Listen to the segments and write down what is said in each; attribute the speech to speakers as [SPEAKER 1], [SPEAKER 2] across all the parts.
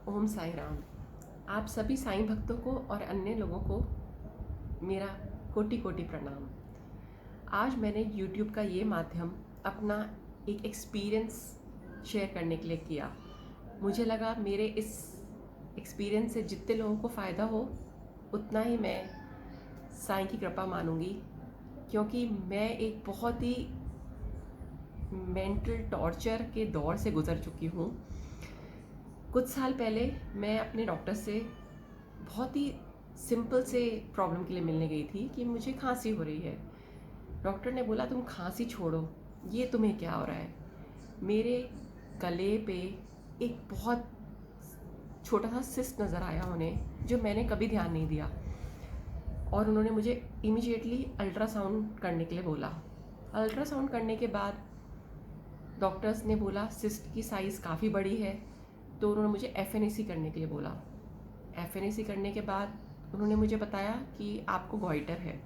[SPEAKER 1] ओम साई राम। आप सभी साईं भक्तों को और अन्य लोगों को मेरा कोटि कोटि प्रणाम। आज मैंने YouTube का ये माध्यम अपना एक एक्सपीरियंस शेयर करने के लिए किया। मुझे लगा मेरे इस एक्सपीरियंस से जितने लोगों को फ़ायदा हो उतना ही मैं साईं की कृपा मानूंगी, क्योंकि मैं एक बहुत ही मेंटल टॉर्चर के दौर से गुज़र चुकी हूँ। कुछ साल पहले मैं अपने डॉक्टर से बहुत ही सिंपल से प्रॉब्लम के लिए मिलने गई थी कि मुझे खांसी हो रही है। डॉक्टर ने बोला तुम खांसी छोड़ो, ये तुम्हें क्या हो रहा है। मेरे गले पे एक बहुत छोटा सा सिस्ट नज़र आया उन्हें, जो मैंने कभी ध्यान नहीं दिया, और उन्होंने मुझे इमीडिएटली अल्ट्रासाउंड करने के लिए बोला। अल्ट्रासाउंड करने के बाद डॉक्टर्स ने बोला सिस्ट की साइज़ काफ़ी बड़ी है, तो उन्होंने मुझे एफएनएसी करने के लिए बोला। एफएनएसी करने के बाद उन्होंने मुझे बताया कि आपको गॉइटर है।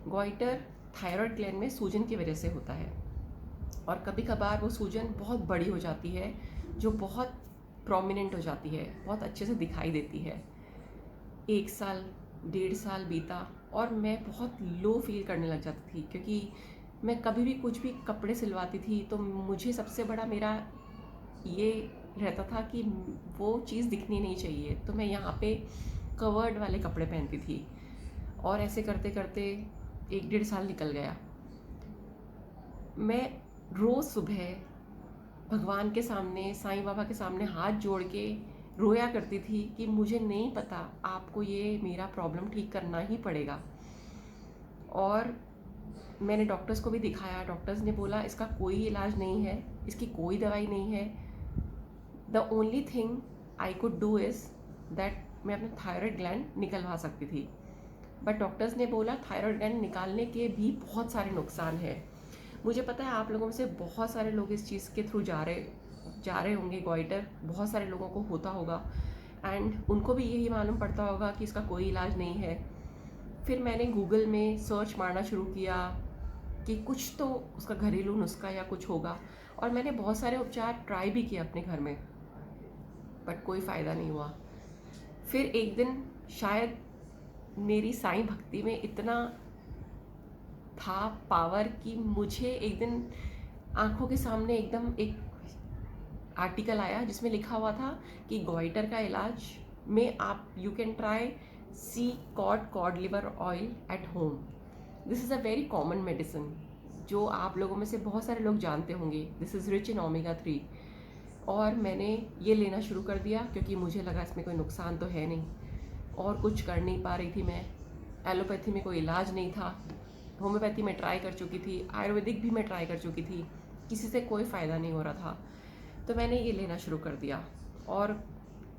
[SPEAKER 1] गॉइटर थायराइड ग्लैंड में सूजन की वजह से होता है, और कभी कभार वो सूजन बहुत बड़ी हो जाती है, जो बहुत प्रोमिनेंट हो जाती है, बहुत अच्छे से दिखाई देती है। 1 साल 1.5 साल बीता और मैं बहुत लो फील करने लग जाती थी, क्योंकि मैं कभी भी कुछ भी कपड़े सिलवाती थी तो मुझे सबसे बड़ा मेरा ये रहता था कि वो चीज़ दिखनी नहीं चाहिए, तो मैं यहाँ पे कवर्ड वाले कपड़े पहनती थी। और ऐसे करते करते 1-1.5 साल निकल गया। मैं रोज़ सुबह भगवान के सामने, साईं बाबा के सामने हाथ जोड़ के रोया करती थी कि मुझे नहीं पता, आपको ये मेरा प्रॉब्लम ठीक करना ही पड़ेगा। और मैंने डॉक्टर्स को भी दिखाया। डॉक्टर्स ने बोला इसका कोई इलाज नहीं है, इसकी कोई दवाई नहीं है। The only thing I could do is that मैं अपना थायराइड ग्लैंड निकलवा सकती थी। बट डॉक्टर्स ने बोला थायराइड ग्लैंड निकालने के भी बहुत सारे नुकसान हैं। मुझे पता है आप लोगों में से बहुत सारे लोग इस चीज़ के थ्रू जा रहे होंगे। गॉइटर बहुत सारे लोगों को होता होगा, एंड उनको भी यही मालूम पड़ता होगा कि इसका कोई इलाज नहीं है। फिर मैंने गूगल में सर्च मारना शुरू किया कि कुछ तो उसका घरेलू नुस्खा या कुछ होगा, और मैंने बहुत सारे उपचार ट्राई भी किए अपने घर में, बट कोई फ़ायदा नहीं हुआ। फिर एक दिन शायद मेरी साईं भक्ति में इतना था पावर कि मुझे एक दिन आंखों के सामने एकदम एक आर्टिकल आया जिसमें लिखा हुआ था कि गॉइटर का इलाज में आप you can try sea cod liver oil at home. This is a very common medicine जो आप लोगों में से बहुत सारे लोग जानते होंगे। This is rich in omega 3। और मैंने ये लेना शुरू कर दिया क्योंकि मुझे लगा इसमें कोई नुकसान तो है नहीं, और कुछ कर नहीं पा रही थी मैं। एलोपैथी में कोई इलाज नहीं था, होम्योपैथी में ट्राई कर चुकी थी, आयुर्वेदिक भी मैं ट्राई कर चुकी थी, किसी से कोई फ़ायदा नहीं हो रहा था। तो मैंने ये लेना शुरू कर दिया, और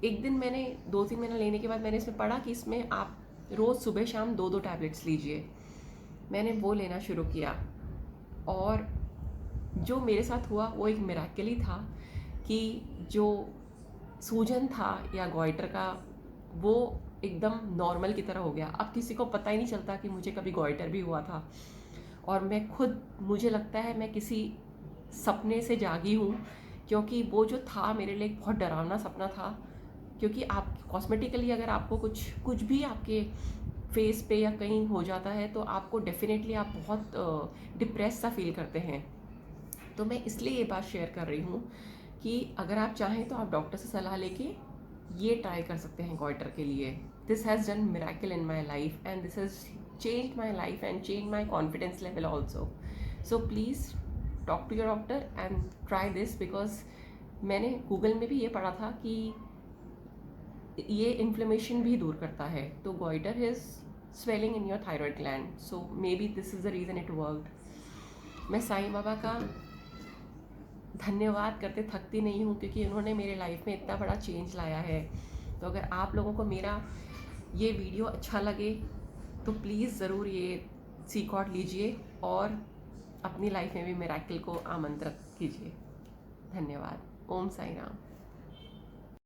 [SPEAKER 1] एक दिन मैंने 2-3 महीना लेने के बाद मैंने इसमें पढ़ा कि इसमें आप रोज़ सुबह शाम 2-2 टैबलेट्स लीजिए। मैंने वो लेना शुरू किया, और जो मेरे साथ हुआ वो एक मिरेकल ही था कि जो सूजन था या गॉइटर का, वो एकदम नॉर्मल की तरह हो गया। अब किसी को पता ही नहीं चलता कि मुझे कभी गॉइटर भी हुआ था, और मैं खुद, मुझे लगता है मैं किसी सपने से जागी हूँ, क्योंकि वो जो था मेरे लिए एक बहुत डरावना सपना था। क्योंकि आप कॉस्मेटिकली अगर आपको कुछ भी आपके फेस पे या कहीं हो जाता है तो आपको डेफिनेटली आप बहुत डिप्रेस सा फील करते हैं। तो मैं इसलिए ये बात शेयर कर रही हूँ कि अगर आप चाहें तो आप डॉक्टर से सलाह लेके ये ट्राई कर सकते हैं गॉइटर के लिए। This has done miracle in my life, and this has change my life and change my confidence level also. So please talk to your doctor and try this, because मैंने Google में भी ये पढ़ा था कि ये इन्फ्लेमेशन भी दूर करता है। तो goitre is swelling in your thyroid gland, so may be this is the reason it worked. मैं साईं बाबा का धन्यवाद करते थकती नहीं हूँ, क्योंकि उन्होंने मेरे लाइफ में इतना बड़ा चेंज लाया है। तो अगर आप लोगों को मेरा ये वीडियो अच्छा लगे तो प्लीज़ ज़रूर ये सीकॉट लीजिए और अपनी लाइफ में भी मिरेकल को आमंत्रित कीजिए। धन्यवाद। ओम साई राम।